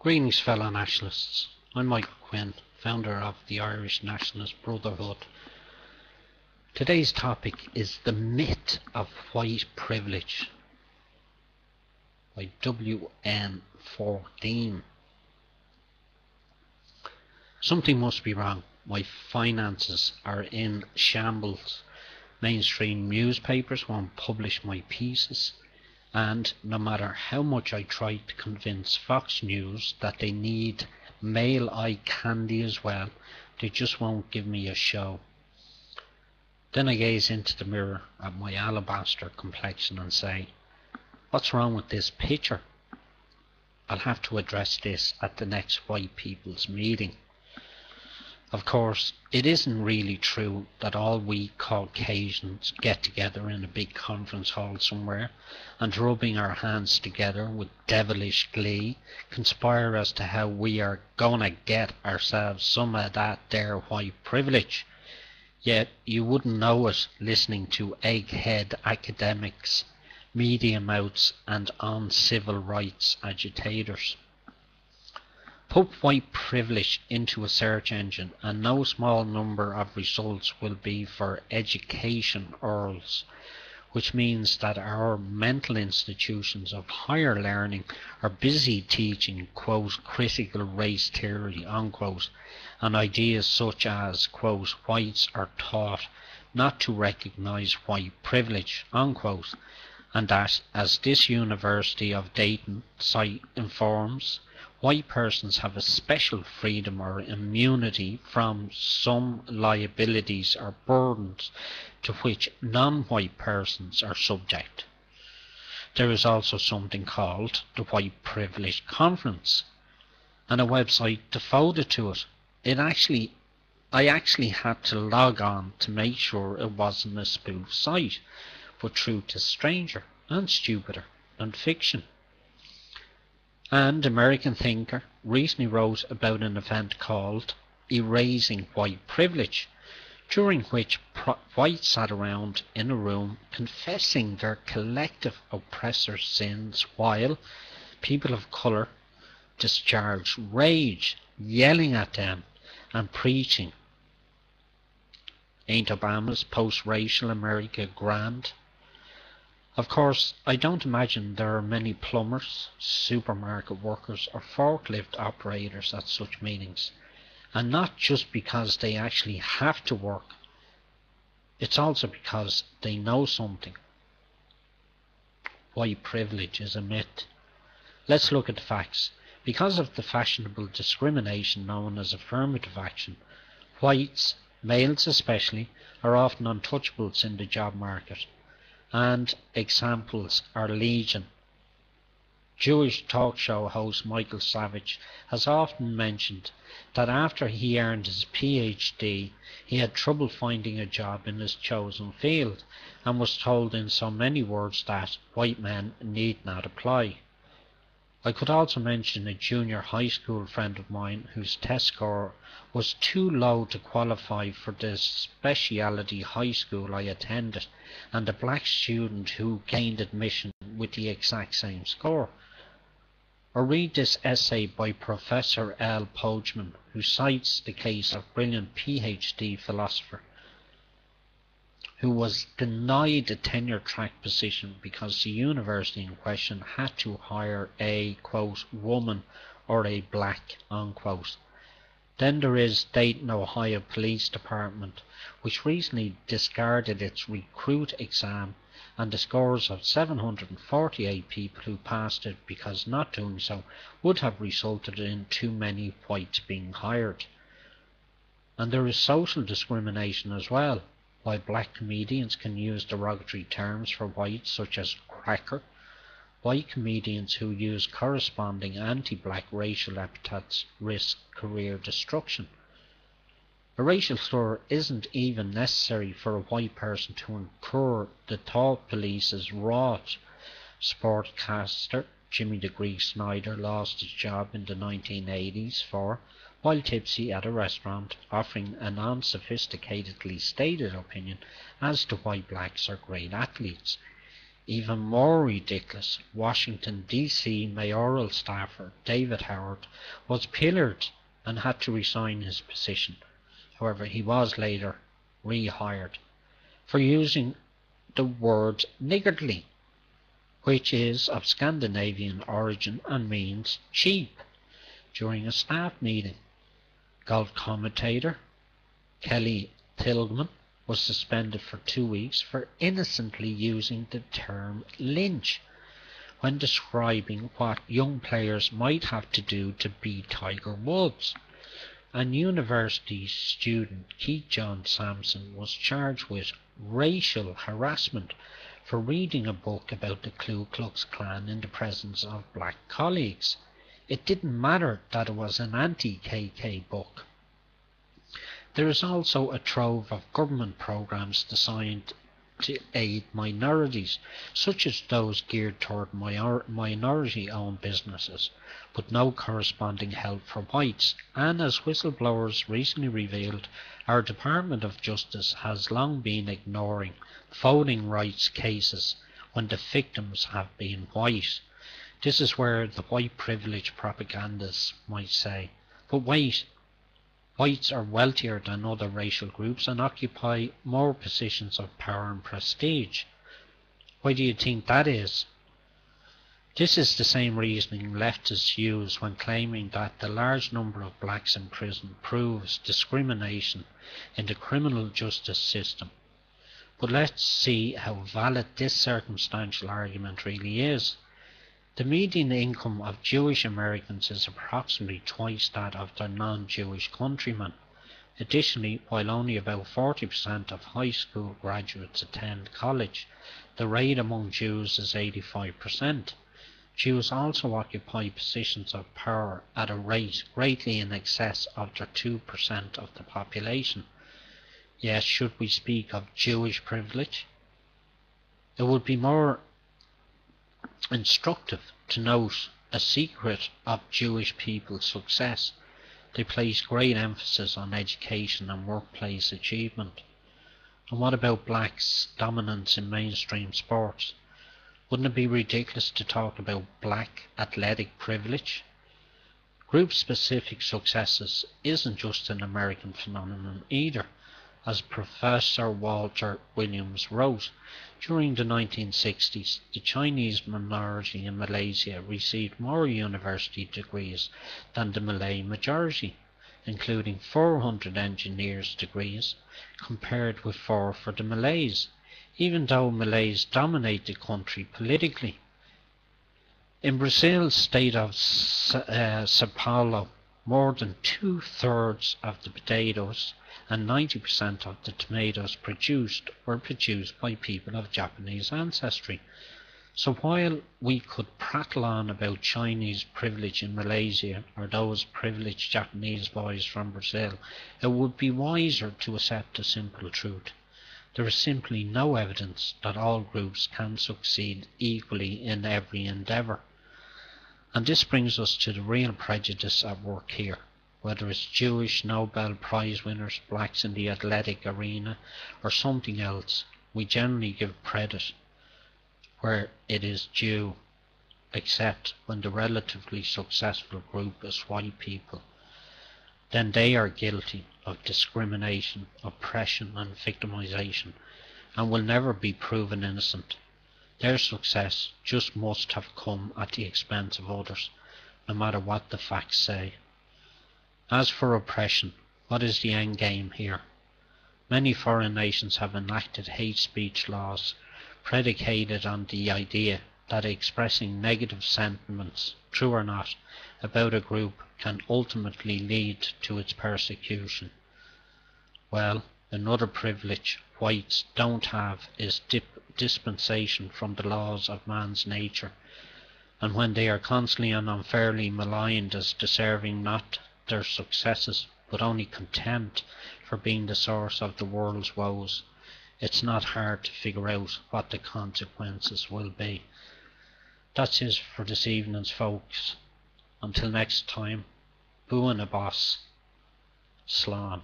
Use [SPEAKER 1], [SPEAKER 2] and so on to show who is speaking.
[SPEAKER 1] Greetings, fellow nationalists. I'm Mike Quinn, founder of the Irish Nationalist Brotherhood. Today's topic is the myth of white privilege by WN14. Something must be wrong. My finances are in shambles. Mainstream newspapers won't publish my pieces. And no matter how much I try to convince Fox News that they need male eye candy as well, they just won't give me a show. Then I gaze into the mirror at my alabaster complexion and say, what's wrong with this picture? I'll have to address this at the next white people's meeting. Of course, it isn't really true that all we Caucasians get together in a big conference hall somewhere and rubbing our hands together with devilish glee conspire as to how we are gonna get ourselves some of that there white privilege. Yet you wouldn't know it listening to egghead academics, media mouths and uncivil rights agitators. Put white privilege into a search engine and no small number of results will be for education URLs, which means that our mental institutions of higher learning are busy teaching, quote, critical race theory, unquote, and ideas such as, quote, whites are taught not to recognize white privilege, unquote, and that, as this University of Dayton site informs, white persons have a special freedom or immunity from some liabilities or burdens to which non-white persons are subject. There is also something called the White Privilege Conference and a website devoted to it. I actually had to log on to make sure it wasn't a spoof site, but truth is stranger and stupider than fiction. And American thinker recently wrote about an event called Erasing White Privilege, during which whites sat around in a room confessing their collective oppressors' sins while people of colour discharged rage, yelling at them and preaching, "Ain't Obama's post-racial America grand?" Of course, I don't imagine there are many plumbers, supermarket workers or forklift operators at such meetings, and not just because they actually have to work, it's also because they know something. White privilege is a myth. Let's look at the facts. Because of the fashionable discrimination known as affirmative action, whites, males especially, are often untouchables in the job market. And examples are legion. Jewish talk show host Michael Savage has often mentioned that after he earned his PhD, he had trouble finding a job in his chosen field and was told in so many words that white men need not apply. I could also mention a junior high school friend of mine whose test score was too low to qualify for the specialty high school I attended, and a black student who gained admission with the exact same score. Or read this essay by Professor L. Pogeman, who cites the case of a brilliant PhD philosopher who was denied a tenure-track position because the university in question had to hire a, quote, woman or a black, unquote. Then there is Dayton, Ohio Police Department, which recently discarded its recruit exam and the scores of 748 people who passed it because not doing so would have resulted in too many whites being hired. And there is social discrimination as well. While black comedians can use derogatory terms for whites such as cracker, white comedians who use corresponding anti-black racial epithets risk career destruction. A racial slur isn't even necessary for a white person to incur the thought police's wrath. Sportcaster Jimmy the Greek Snyder lost his job in the 1980s for, while tipsy at a restaurant, offering an unsophisticatedly stated opinion as to why blacks are great athletes. Even more ridiculous, Washington D.C. mayoral staffer David Howard was pillared and had to resign his position. However, he was later rehired for using the word niggardly, which is of Scandinavian origin and means cheap, during a staff meeting. Golf commentator Kelly Tilghman was suspended for 2 weeks for innocently using the term lynch when describing what young players might have to do to beat Tiger Woods. And university student Keith John Sampson was charged with racial harassment for reading a book about the Ku Klux Klan in the presence of black colleagues. It didn't matter that it was an anti-KK book. There is also a trove of government programs designed to aid minorities, such as those geared toward minority-owned businesses, but no corresponding help for whites. And as whistleblowers recently revealed, our Department of Justice has long been ignoring voting rights cases when the victims have been white. This is where the white privilege propagandists might say, but wait, whites are wealthier than other racial groups and occupy more positions of power and prestige. Why do you think that is? This is the same reasoning leftists use when claiming that the large number of blacks in prison proves discrimination in the criminal justice system. But let's see how valid this circumstantial argument really is. The median income of Jewish Americans is approximately twice that of their non-Jewish countrymen. Additionally, while only about 40% of high school graduates attend college, the rate among Jews is 85%. Jews also occupy positions of power at a rate greatly in excess of their 2% of the population. Yet, should we speak of Jewish privilege? It would be more instructive to note a secret of Jewish people's success. They place great emphasis on education and workplace achievement. And what about blacks' dominance in mainstream sports? Wouldn't it be ridiculous to talk about black athletic privilege? Group-specific successes isn't just an American phenomenon either. As Professor Walter Williams wrote, during the 1960s, the Chinese minority in Malaysia received more university degrees than the Malay majority, including 400 engineers degrees, compared with 4 for the Malays, even though Malays dominate the country politically. In Brazil's state of Sao Paulo, more than 2/3 of the potatoes and 90% of the tomatoes produced were produced by people of Japanese ancestry. So while we could prattle on about Chinese privilege in Malaysia or those privileged Japanese boys from Brazil, it would be wiser to accept the simple truth. There is simply no evidence that all groups can succeed equally in every endeavour. And this brings us to the real prejudice at work here. Whether it's Jewish Nobel Prize winners, blacks in the athletic arena, or something else, we generally give credit where it is due, except when the relatively successful group is white people. Then they are guilty of discrimination, oppression and victimization, and will never be proven innocent. Their success just must have come at the expense of others, no matter what the facts say. As for oppression, what is the end game here? Many foreign nations have enacted hate speech laws predicated on the idea that expressing negative sentiments, true or not, about a group can ultimately lead to its persecution. Well, another privilege whites don't have is dispensation from the laws of man's nature, and when they are constantly and unfairly maligned as deserving not their successes but only contempt for being the source of the world's woes, it's not hard to figure out what the consequences will be. That's it for this evening's folks. Until next time, Boo and a boss. Slán.